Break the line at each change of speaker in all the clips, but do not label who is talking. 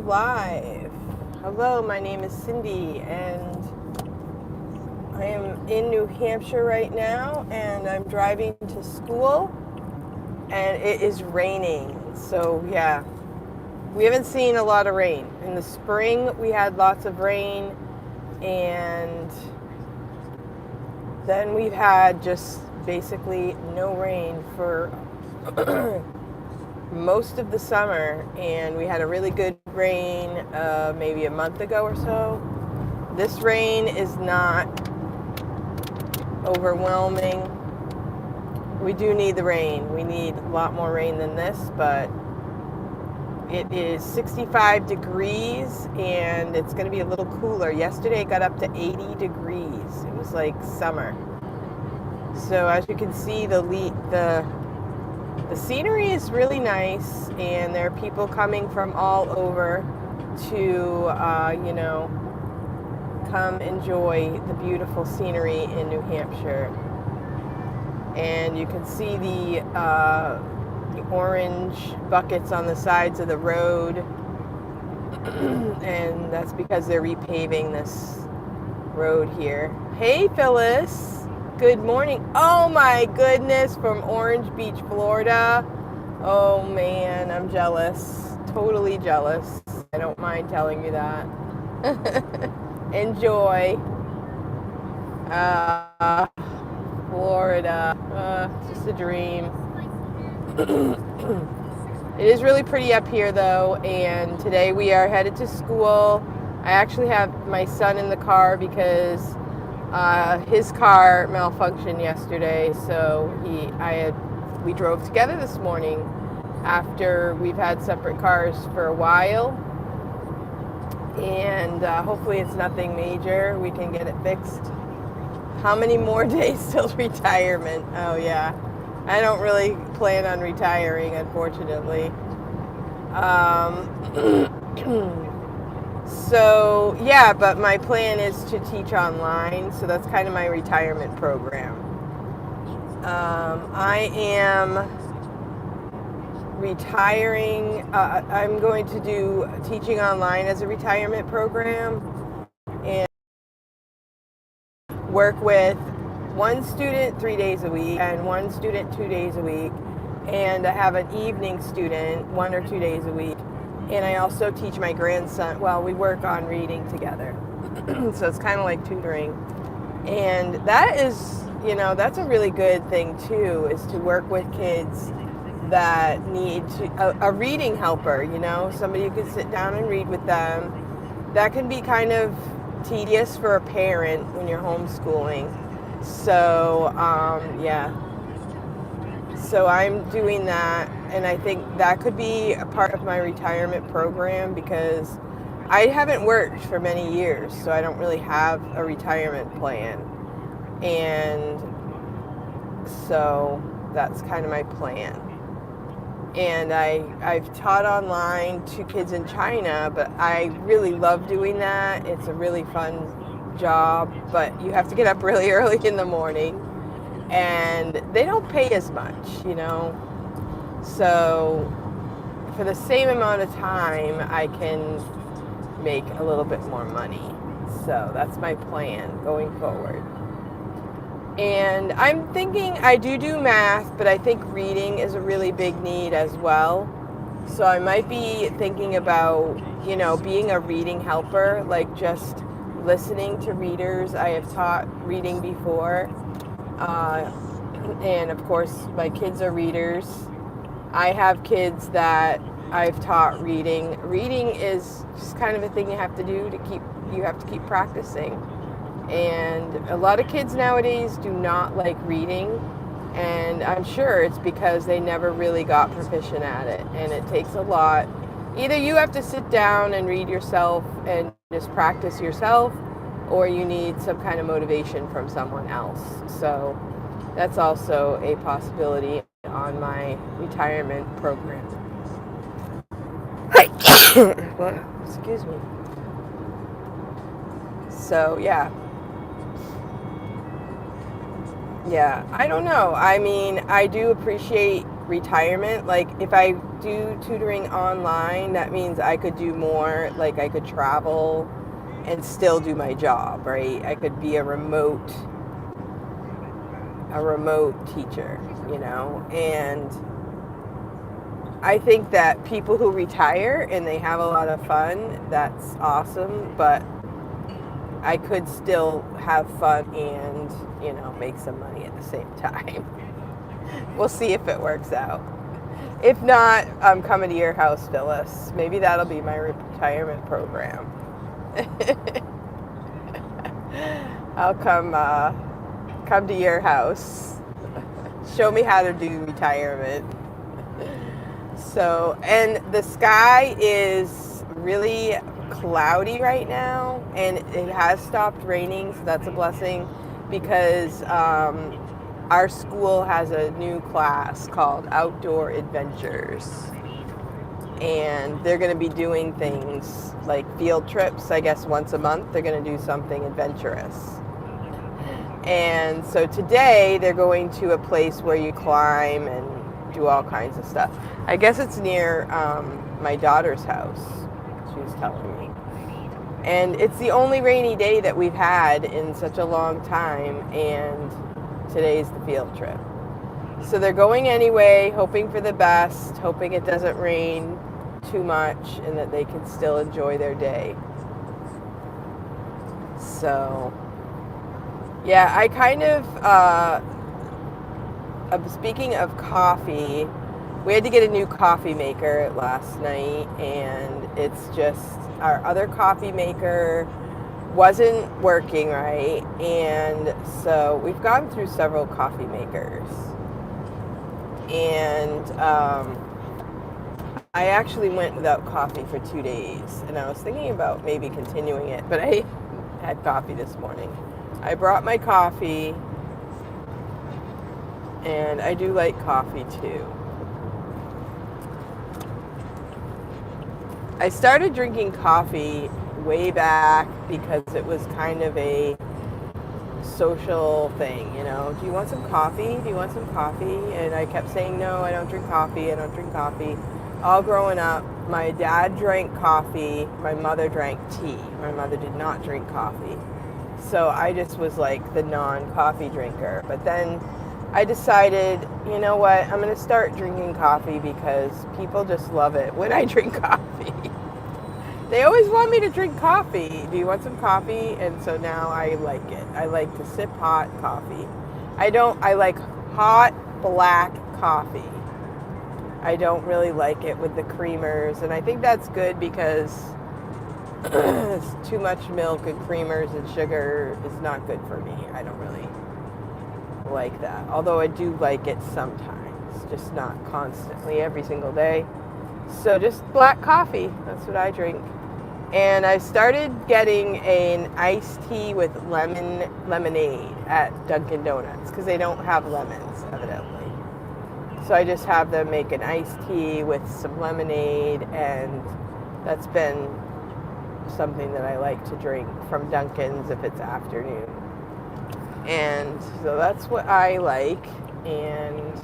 live. Hello, my name is Cindy, and I am in New Hampshire right now, and I'm driving to school, and it is raining. So, yeah, we haven't seen a lot of rain. In the spring, we had lots of rain, and then we've had just basically no rain for most of the summer, and we had a really good rain maybe a month ago or so. This rain is not overwhelming. We do need the rain. We need a lot more rain than this, but it is 65 degrees and it's going to be a little cooler. Yesterday it got up to 80 degrees. It was like summer. So as you can see, the scenery is really nice, and there are people coming from all over to, come enjoy the beautiful scenery in New Hampshire. And you can see the orange buckets on the sides of the road, and that's because they're repaving this road here. Hey, Phyllis. Good morning. Oh my goodness, from Orange Beach, Florida. Oh man, I'm jealous. Totally jealous. I don't mind telling you that. Enjoy. Florida. Just a dream. It is really pretty up here though, and today we are headed to school. I actually have my son in the car because his car malfunctioned yesterday, so we drove together this morning after we've had separate cars for a while, and hopefully it's nothing major. We can get it fixed. How many more days till retirement? Oh yeah, I don't really plan on retiring, unfortunately. So, yeah, but my plan is to teach online, so that's kind of my retirement program. I am retiring. I'm going to do teaching online as a retirement program and work with one student 3 days a week and one student 2 days a week. And I have an evening student 1 or 2 days a week. And I also teach my grandson. Well, we work on reading together. So it's kind of like tutoring. And that is, that's a really good thing too, is to work with kids that need a reading helper, somebody who can sit down and read with them. That can be kind of tedious for a parent when you're homeschooling. So, yeah. So I'm doing that, and I think that could be a part of my retirement program because I haven't worked for many years, so I don't really have a retirement plan. And so that's kind of my plan. And I've taught online to kids in China, but I really love doing that. It's a really fun job, but you have to get up really early in the morning. And they don't pay as much, So for the same amount of time, I can make a little bit more money. So that's my plan going forward. And I'm thinking I do math, but I think reading is a really big need as well. So I might be thinking about, being a reading helper, like just listening to readers. I have taught reading before. And of course my kids are readers. I have kids that I've taught reading. Reading is just kind of a thing you have to do you have to keep practicing. And a lot of kids nowadays do not like reading, and I'm sure it's because they never really got proficient at it, and it takes a lot. Either you have to sit down and read yourself and just practice yourself, or you need some kind of motivation from someone else. So that's also a possibility on my retirement program. Well, excuse me. So, yeah. Yeah, I don't know. I mean, I do appreciate retirement. Like if I do tutoring online, that means I could do more, like I could travel and still do my job, right? I could be a remote teacher, you know? And I think that people who retire and they have a lot of fun, that's awesome, but I could still have fun and, you know, make some money at the same time. We'll see if it works out. If not, I'm coming to your house, Phyllis. Maybe that'll be my retirement program. I'll come to your house. Show me how to do retirement. So, and the sky is really cloudy right now, and it has stopped raining, so that's a blessing, because our school has a new class called Outdoor Adventures, and they're going to be doing things like field trips. I guess once a month they're going to do something adventurous. And so today they're going to a place where you climb and do all kinds of stuff. I guess it's near my daughter's house, she was telling me. And it's the only rainy day that we've had in such a long time, and today's the field trip. So they're going anyway, hoping for the best, hoping it doesn't rain too much and that they can still enjoy their day. So, yeah, I kind of, speaking of coffee, we had to get a new coffee maker last night, and it's just, our other coffee maker wasn't working right, and so we've gone through several coffee makers. And I actually went without coffee for 2 days, and I was thinking about maybe continuing it, but I had coffee this morning. I brought my coffee, and I do like coffee too. I started drinking coffee way back because it was kind of a social thing, you know. Do you want some coffee? Do you want some coffee? And I kept saying, no, I don't drink coffee. I don't drink coffee. All growing up, my dad drank coffee. My mother drank tea. My mother did not drink coffee. So I just was like the non-coffee drinker. But then I decided, you know what, I'm going to start drinking coffee because people just love it when I drink coffee. They always want me to drink coffee. Do you want some coffee? And so now I like it. I like to sip hot coffee. I like hot black coffee. I don't really like it with the creamers, and I think that's good because too much milk and creamers and sugar is not good for me. I don't really like that. Although I do like it sometimes, just not constantly every single day. So just black coffee, that's what I drink. And I started getting an iced tea with lemonade at Dunkin' Donuts because they don't have lemons, evidently. So I just have them make an iced tea with some lemonade, and that's been something that I like to drink from Dunkin's if it's afternoon. And so that's what I like, and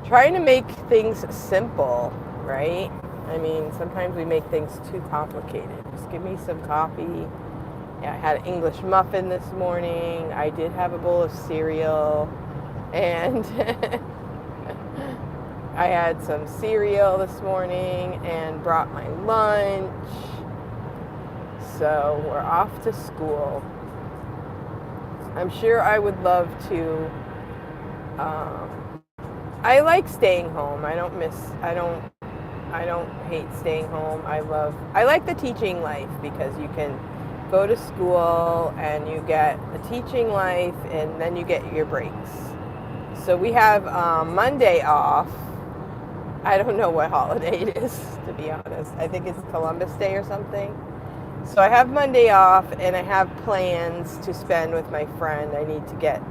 trying to make things simple, right? I mean, sometimes we make things too complicated. Just give me some coffee. Yeah, I had an English muffin this morning. I did have a bowl of cereal, and I had some cereal this morning and brought my lunch. So we're off to school. I'm sure I would love to. I like staying home. I don't hate staying home. I like the teaching life because you can go to school and you get a teaching life and then you get your breaks. So we have Monday off. I don't know what holiday it is, to be honest. I think it's Columbus Day or something. So I have Monday off, and I have plans to spend with my friend. I need to get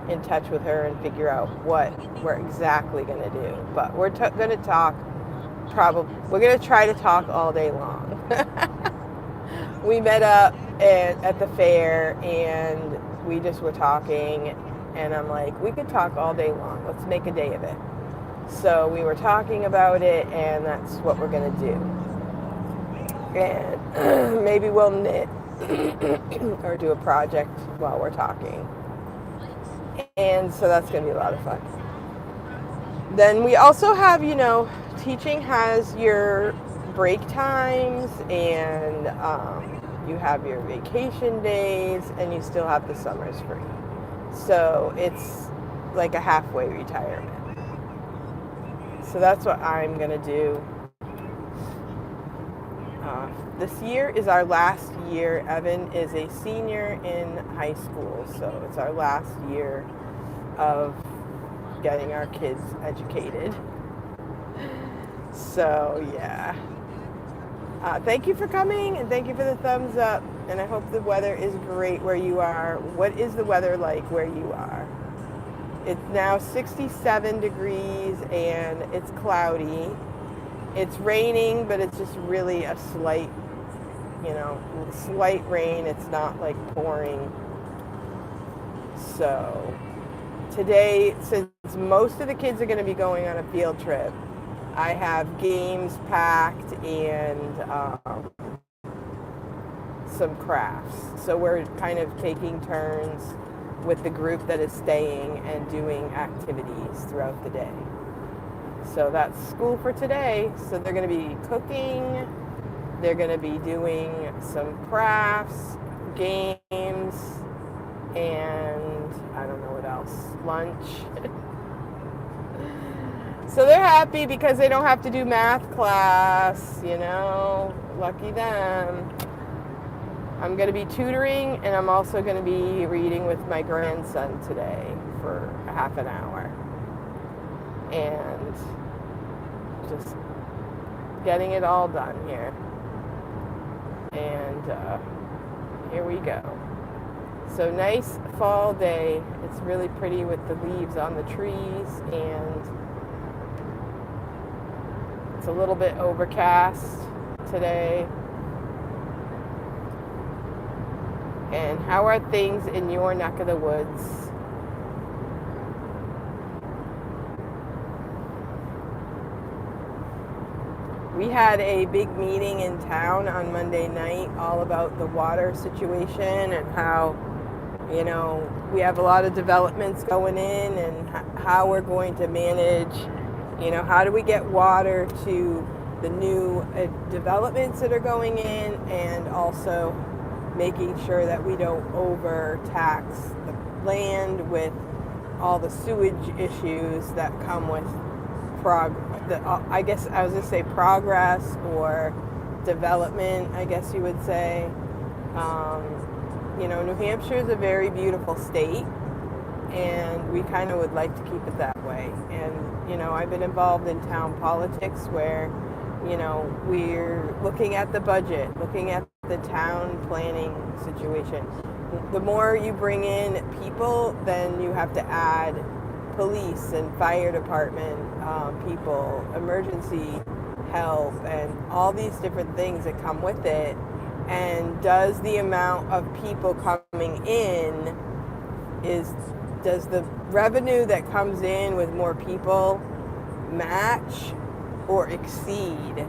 in touch with her and figure out what we're exactly going to do. But we're going to talk, we're going to try to talk all day long. We met up at the fair, and we just were talking, And I'm like, we could talk all day long. Let's make a day of it. So we were talking about it, and that's what we're going to do. And maybe we'll knit or do a project while we're talking. And so that's going to be a lot of fun. Then we also have, teaching has your break times, and you have your vacation days, and you still have the summers free. So it's like a halfway retirement. So that's what I'm going to do. This year is our last year. Evan is a senior in high school, so it's our last year of getting our kids educated. So, yeah. Thank you for coming, and thank you for the thumbs up, and I hope the weather is great where you are. What is the weather like where you are? It's now 67 degrees, and it's cloudy. It's raining, but it's just really a slight rain. It's not like pouring. So today, since most of the kids are going to be going on a field trip, I have games packed and some crafts. So we're kind of taking turns with the group that is staying and doing activities throughout the day. So that's school for today. So they're going to be cooking. They're going to be doing some crafts, games, and I don't know what else, lunch. So they're happy because they don't have to do math class, lucky them. I'm going to be tutoring, and I'm also going to be reading with my grandson today for half an hour. And just getting it all done here. And here we go. So nice fall day. It's really pretty with the leaves on the trees, and it's a little bit overcast today. And how are things in your neck of the woods? We had a big meeting in town on Monday night all about the water situation and how, we have a lot of developments going in, and how we're going to manage, how do we get water to the new developments that are going in, and also making sure that we don't overtax the land with all the sewage issues that come with I guess I was going to say progress or development, I guess you would say. New Hampshire is a very beautiful state, and we kind of would like to keep it that way. And, I've been involved in town politics where, we're looking at the budget, looking at the town planning situation. The more you bring in people, then you have to add police and fire department people, emergency help, and all these different things that come with it. And does the amount of people coming in, does the revenue that comes in with more people match or exceed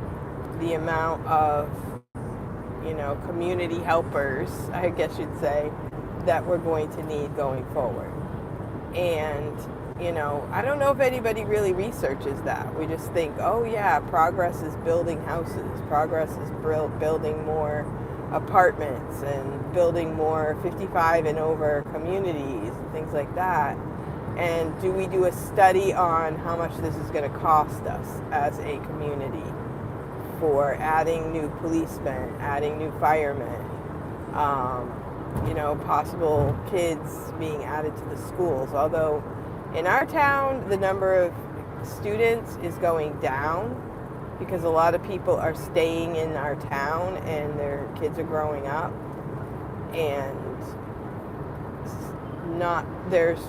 the amount of community helpers, I guess you'd say, that we're going to need going forward? And I don't know if anybody really researches that. We just think, oh yeah, progress is building houses, progress is building more apartments and building more 55 and over communities and things like that. And do we do a study on how much this is going to cost us as a community for adding new policemen, adding new firemen, possible kids being added to the schools? Although in our town, the number of students is going down because a lot of people are staying in our town and their kids are growing up, and there's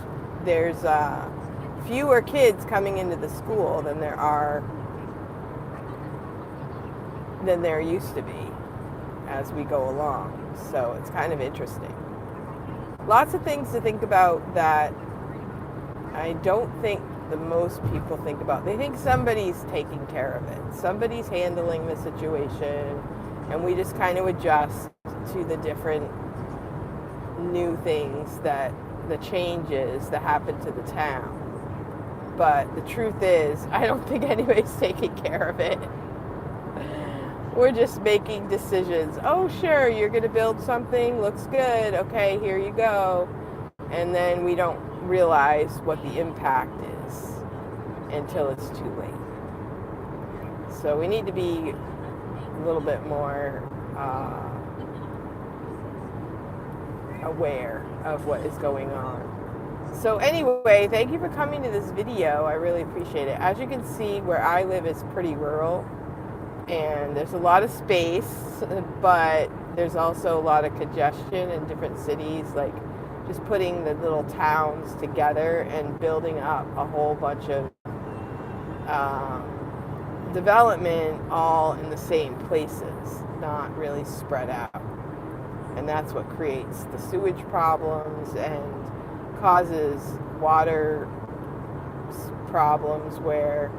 fewer kids coming into the school than there used to be as we go along. So it's kind of interesting. Lots of things to think about that I don't think the most people think about. They think somebody's taking care of it. Somebody's handling the situation, and we just kind of adjust to the different new things the changes that happen to the town. But the truth is, I don't think anybody's taking care of it. We're just making decisions. Oh, sure, you're going to build something, looks good. Okay, here you go. And then we don't realize what the impact is until it's too late. So we need to be a little bit more aware of what is going on. So anyway, thank you for coming to this video. I really appreciate it. As you can see, where I live is pretty rural, and there's a lot of space, but there's also a lot of congestion in different cities, like just putting the little towns together and building up a whole bunch of development all in the same places, not really spread out. And that's what creates the sewage problems and causes water problems, where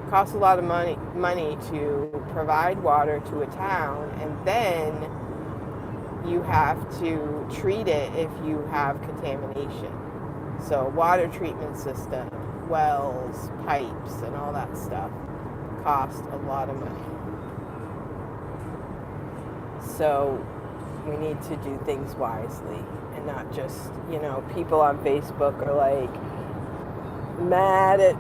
it costs a lot of money to provide water to a town, and then you have to treat it if you have contamination. So water treatment system, wells, pipes, and all that stuff cost a lot of money. So we need to do things wisely and not just, people on Facebook are like mad at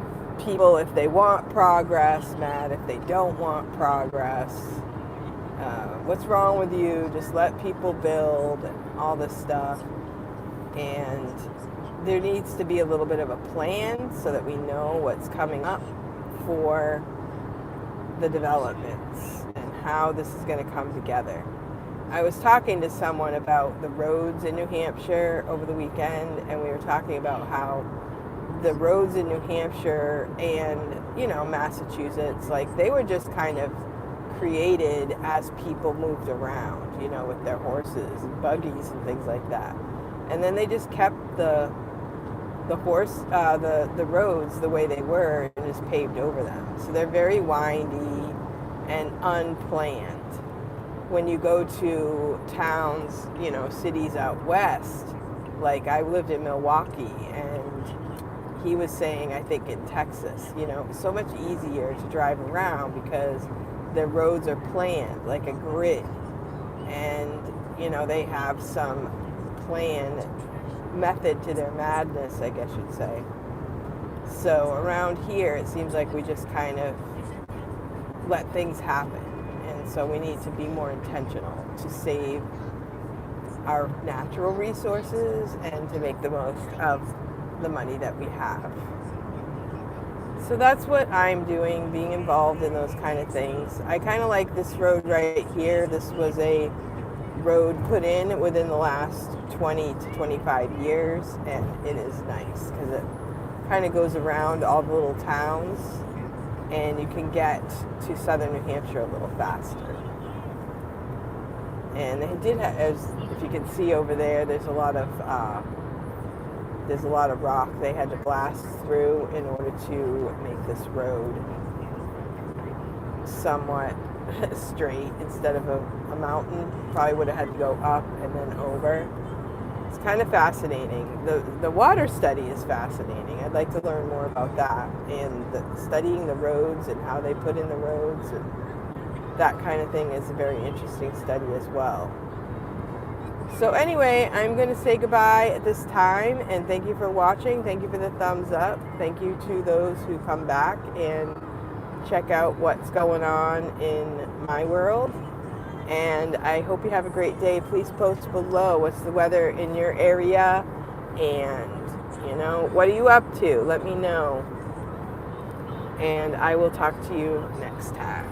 people if they want progress, mad if they don't want progress. What's wrong with you? Just let people build, and all this stuff. And there needs to be a little bit of a plan so that we know what's coming up for the developments and how this is going to come together. I was talking to someone about the roads in New Hampshire over the weekend, and we were talking about how the roads in New Hampshire and, Massachusetts, like, they were just kind of created as people moved around, with their horses and buggies and things like that. And then they just kept the roads the way they were and just paved over them. So they're very windy and unplanned. When you go to towns, cities out west, like I lived in Milwaukee, and he was saying, I think in Texas, it's so much easier to drive around because the roads are planned like a grid, and they have some planned method to their madness, I guess you'd say. So around here, it seems like we just kind of let things happen. And so we need to be more intentional to save our natural resources and to make the most of the money that we have. So that's what I'm doing, being involved in those kind of things. I kind of like this road right here. This was a road put in within the last 20 to 25 years, and it is nice because it kind of goes around all the little towns, and you can get to southern New Hampshire a little faster. And they did have, if you can see over there, there's a lot of rock they had to blast through in order to make this road somewhat straight instead of a mountain. Probably would have had to go up and then over. It's kind of fascinating. The water study is fascinating. I'd like to learn more about that, and studying the roads and how they put in the roads and that kind of thing is a very interesting study as well. So anyway, I'm going to say goodbye at this time, and thank you for watching. Thank you for the thumbs up. Thank you to those who come back and check out what's going on in my world. And I hope you have a great day. Please post below what's the weather in your area, and what are you up to? Let me know. And I will talk to you next time.